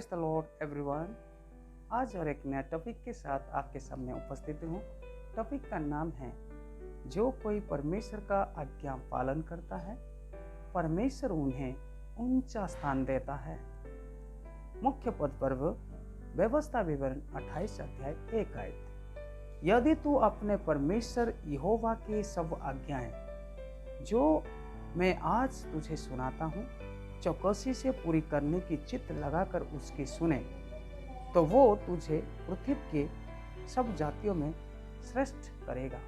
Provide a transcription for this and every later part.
Praise the Lord everyone. आज और एक नया टॉपिक के साथ आपके सामने उपस्थित हूँ। टॉपिक का नाम है जो कोई परमेश्वर का आज्ञा पालन करता है परमेश्वर उन्हें ऊंचा स्थान देता है। मुख्य पद पर्व व्यवस्था विवरण 28 अध्याय 1 आयत। यदि तू अपने परमेश्वर यहोवा की सब आज्ञाएं जो मैं आज तुझे सुनाता हूँ चौकसी से पूरी करने की चित्त लगाकर उसकी सुने तो वो तुझे पृथ्वी के सब जातियों में श्रेष्ठ करेगा।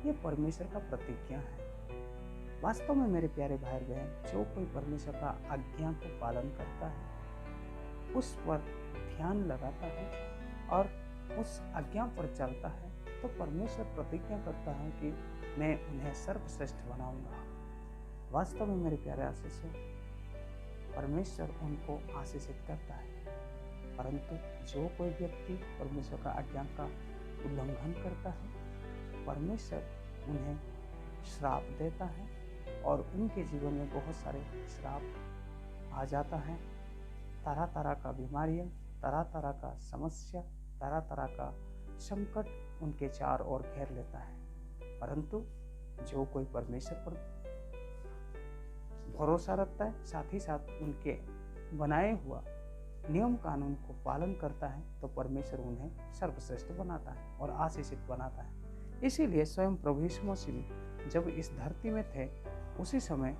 ये परमेश्वर का प्रतिज्ञा है। वास्तव में मेरे प्यारे भाई बहन, जो कोई परमेश्वर का आज्ञा को पालन करता है, उस पर ध्यान लगाता है और उस आज्ञा पर चलता है, तो परमेश्वर प्रतिज्ञा करता है कि मैं उन्हें सर्वश्रेष्ठ बनाऊंगा। वास्तव में मेरे प्यारे आशीषों, परमेश्वर उनको आशीषित करता है, परंतु जो कोई व्यक्ति परमेश्वर का आज्ञा का उल्लंघन करता है, परमेश्वर उन्हें श्राप देता है और उनके जीवन में बहुत सारे श्राप आ जाता है। तरह तरह का बीमारियां, तरह तरह का समस्या, तरह तरह का संकट उनके चार ओर घेर लेता है। परंतु जो कोई परमेश्वर पर भरोसा रखता है, साथ ही साथ उनके बनाए हुआ नियम कानून को पालन करता है, तो परमेश्वर उन्हें सर्वश्रेष्ठ बनाता है और आशीषित बनाता है। इसीलिए स्वयं प्रभु यीशु मसीह जब इस धरती में थे, उसी समय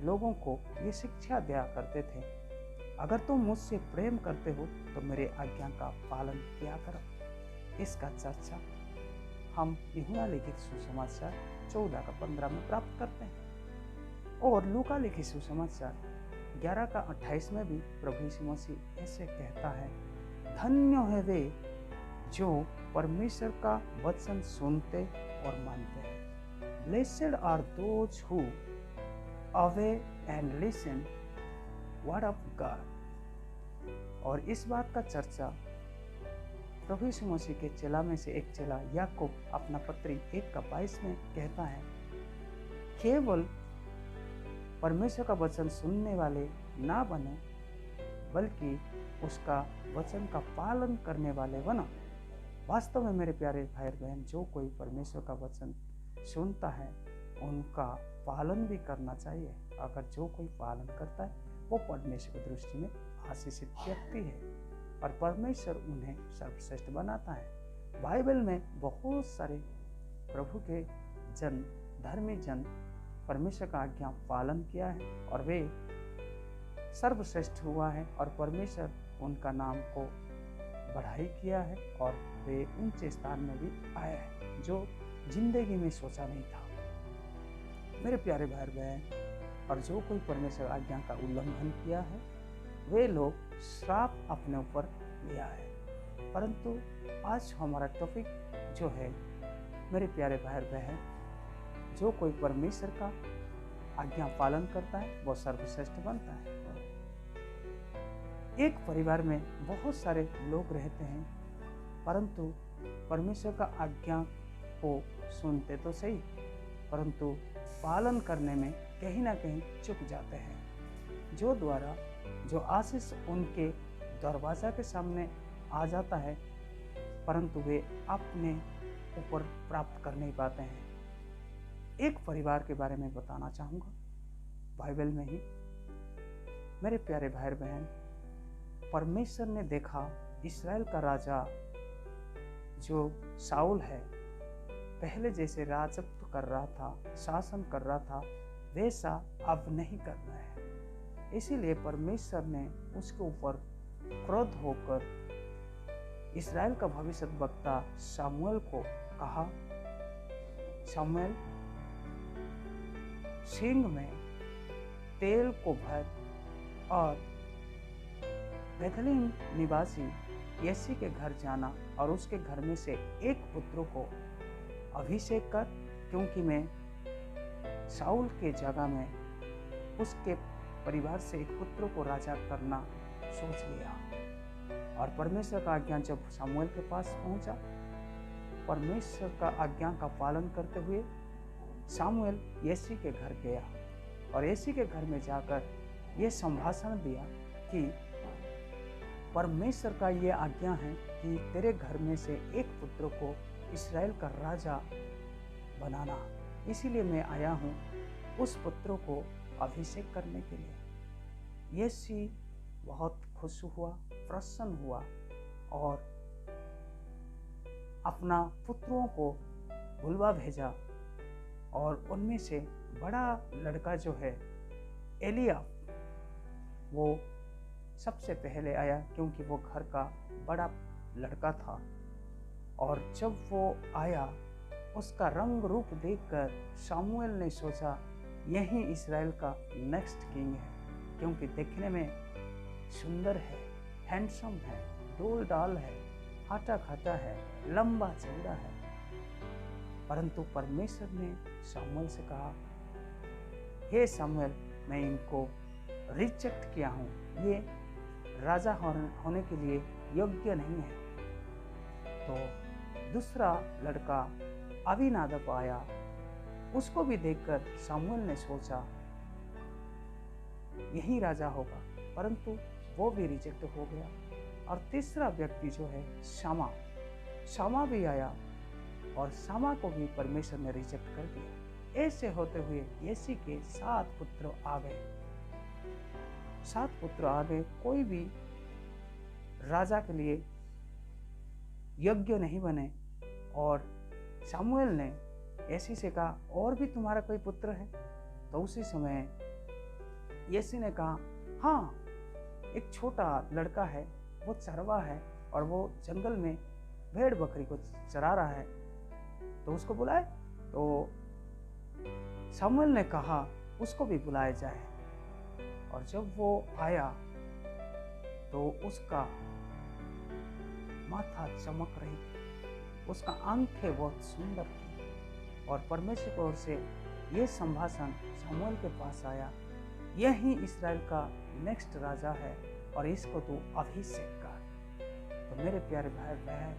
लोगों को ये शिक्षा दिया करते थे, अगर तुम मुझसे प्रेम करते हो तो मेरे आज्ञा का पालन किया करो। इसका चर्चा हम यूहन्ना लिखित सुसमाचार 14:15 में प्राप्त करते हैं और लूका लिखित सुसमाचार 11:28 में भी प्रभु यीशु मसीह ऐसे कहता है, धन्य है वे जो परमेश्वर का वचन सुनते और मानते हैं। Blessed are those who away and listen word of God. और इस बात का चर्चा प्रभु यीशु मसीह के चेला में से एक चेला याकूब अपना पत्री 1:22 में कहता है, केवल परमेश्वर का वचन सुनने वाले ना बनो, बल्कि उसका वचन का पालन करने वाले बनो। वास्तव में मेरे प्यारे भाई बहन, जो कोई परमेश्वर का वचन सुनता है उनका पालन भी करना चाहिए। अगर जो कोई पालन करता है वो परमेश्वर की दृष्टि में आशीषित व्यक्ति है और परमेश्वर उन्हें सर्वश्रेष्ठ बनाता है। बाइबल में बहुत सारे प्रभु के जन, धर्मी जन परमेश्वर का आज्ञा पालन किया है और वे सर्वश्रेष्ठ हुआ है और परमेश्वर उनका नाम को बढ़ाई किया है और वे ऊंचे स्थान में भी आए हैं जो जिंदगी में सोचा नहीं था। मेरे प्यारे भाई बहन, और जो कोई परमेश्वर आज्ञा का उल्लंघन किया है वे लोग श्राप अपने ऊपर लिया है। परंतु आज हमारा टॉपिक जो है, मेरे प्यारे भाई बहन, जो कोई परमेश्वर का आज्ञा पालन करता है वो सर्वश्रेष्ठ बनता है। एक परिवार में बहुत सारे लोग रहते हैं, परंतु परमेश्वर का आज्ञा को सुनते तो सही, परंतु पालन करने में कहीं ना कहीं चूक जाते हैं, जो द्वारा जो आशीष उनके दरवाजा के सामने आ जाता है, परंतु वे अपने ऊपर प्राप्त कर नहीं पाते हैं। एक परिवार के बारे में बताना चाहूँगा, बाइबल में ही। मेरे प्यारे भाई बहन, परमेश्वर ने देखा इस्राएल का राजा जो शाऊल है, पहले जैसे राजत्व कर रहा था, शासन कर रहा था, वैसा अब नहीं कर रहा है। इसीलिए परमेश्वर ने उसके ऊपर क्रोध होकर इस्राएल का भविष्यद्वक्ता शमूएल को कहा, शमूएल, सिंह में तेल को भर और बेथलेहम निवासी यसी के घर जाना और उसके घर में से एक पुत्र को अभिषेक कर, क्योंकि मैं शाऊल के जगह में उसके परिवार से एक पुत्र को राजा करना सोच लिया। और परमेश्वर का आज्ञा जब शमूएल के पास पहुंचा, परमेश्वर का आज्ञा का पालन करते हुए शमूएल यसी के घर गया और यसी के घर में जाकर ये संभाषण दिया कि परमेश्वर का ये आज्ञा है कि तेरे घर में से एक पुत्र को इस्राएल का राजा बनाना। इसीलिए मैं आया हूँ उस पुत्र को अभिषेक करने के लिए। यीशु बहुत खुश हुआ, प्रसन्न हुआ और अपना पुत्रों को बुलवा भेजा। और उनमें से बड़ा लड़का जो है एलिया, वो सबसे पहले आया क्योंकि वो घर का बड़ा लड़का था। और जब वो आया, उसका रंग रूप देखकर शामुएल ने सोचा यही इस्राएल का नेक्स्ट किंग है, क्योंकि देखने में सुंदर है, हैंडसम है, डोल डाल है, हाटा खाटा है, लंबा चौड़ा है। परंतु परमेश्वर ने शामुएल से कहा, हे शामुएल, मैं इनको रिजेक्ट किया हूँ, ये राजा होने के लिए योग्य नहीं है। तो दूसरा लड़का अबीनादाब आया। उसको भी देखकर शामुएल ने सोचा यही राजा होगा, परंतु वो भी रिजेक्ट हो गया। और तीसरा व्यक्ति जो है शामा भी आया और शामा को भी परमेश्वर ने रिजेक्ट कर दिया। ऐसे होते हुए यीशु के 7 पुत्र आ गए। 7 पुत्र आ गए। कोई भी राजा के लिए योग्य नहीं बने। और शामुएल ने यीशु से कहा, और भी तुम्हारा कोई पुत्र है? तो उसी समय यीशु ने कहा, हाँ, एक छोटा लड़का है, वो चरवा है और वो जंगल में भेड़ बकरी को चरा रहा है, तो उसको बुलाए। तो शामुएल ने कहा उसको भी बुलाया जाए। और जब वो आया तो उसका माथा चमक रही थी, उसका आंखें बहुत सुंदर थी। और परमेश्वर की ओर से ये संभाषण शामुएल के पास आया, यही इस्राएल का नेक्स्ट राजा है और इसको तू अभिषेक कर। तो मेरे प्यारे भाई बहन,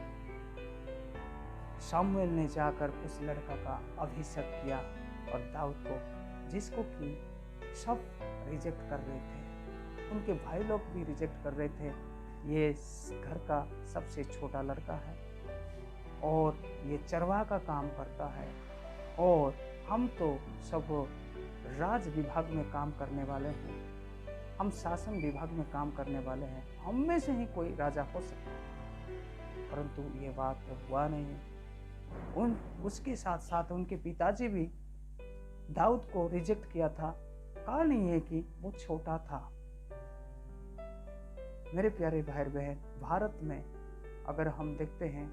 शामुएल ने जाकर उस लड़का का अभिषेक किया। और दाऊद को, जिसको कि सब रिजेक्ट कर रहे थे, उनके भाई लोग भी रिजेक्ट कर रहे थे, ये घर का सबसे छोटा लड़का है और ये चरवाह का काम करता है और हम तो सब राज विभाग में काम करने वाले हैं, हम शासन विभाग में काम करने वाले हैं, हम में से ही कोई राजा हो सकता है। परंतु ये बात हुआ नहीं है। उसके साथ साथ उनके पिताजी भी दाऊद को रिजेक्ट किया था। कारण नहीं है कि वो छोटा था। मेरे प्यारे भाई बहन, भारत में अगर हम देखते हैं,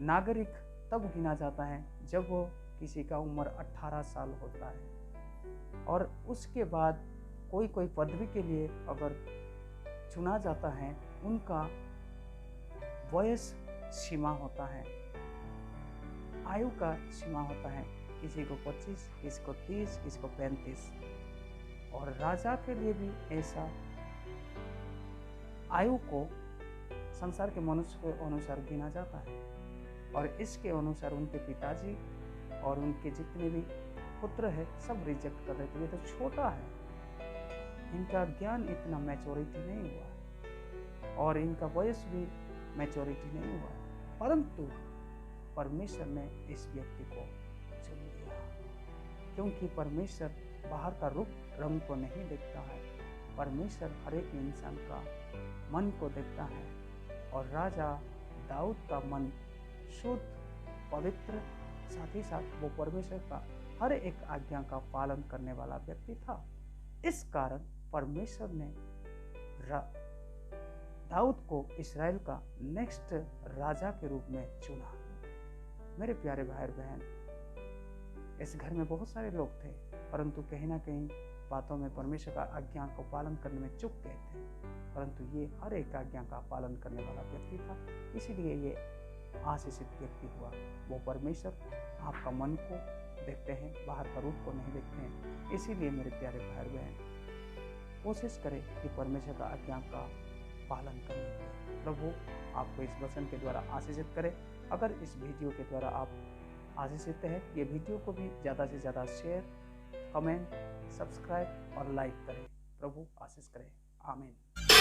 नागरिक तब गिना जाता है जब वो किसी का उम्र 18 साल होता है। और उसके बाद कोई पदवी के लिए अगर चुना जाता है, उनका वयस सीमा होता है, आयु का सीमा होता है। किसी को 25, किसी को 30, किसी को 35। और राजा के लिए भी ऐसा आयु को संसार के मनुष्य के अनुसार गिना जाता है। और इसके अनुसार उनके पिताजी और उनके जितने भी पुत्र है सब रिजेक्ट कर रहे थे। ये तो छोटा है, इनका ज्ञान इतना मैच्योरिटी नहीं हुआ है और इनका वयस भी मैच्योरिटी नहीं हुआ है। परंतु परमेश्वर ने इस व्यक्ति को चुन लिया, क्योंकि परमेश्वर बाहर का रूप रंग को नहीं देखता है। परमेश्वर हर एक इंसान का मन को देखता है। और राजा दाऊद का मन शुद्ध, पवित्र, साथ ही साथ वो परमेश्वर का हर एक आज्ञा का पालन करने वाला व्यक्ति था। इस कारण परमेश्वर ने दाऊद को इस्राएल का नेक्स्ट राजा के रूप में चुना। मेरे प्यारे भाई बहन, इस घर में बहुत सारे लोग थे, परंतु कहीं ना कहीं बातों में परमेश्वर का आज्ञा को पालन करने में चूक गए थे। परंतु ये हर एक आज्ञा का पालन करने वाला व्यक्ति था, इसीलिए ये आशीषित व्यक्ति हुआ। वो परमेश्वर आपका मन को देखते हैं, बाहर का रूप को नहीं देखते हैं। इसीलिए मेरे प्यारे भाई बहन, कोशिश करें कि परमेश्वर का आज्ञा का पालन करें। प्रभु आपको इस वचन के द्वारा आशीषित करे। अगर इस वीडियो के द्वारा आप आशीषित हैं, ये वीडियो को भी ज़्यादा से ज़्यादा शेयर, कमेंट, सब्सक्राइब और लाइक करें। प्रभु आशीष करें। आमीन।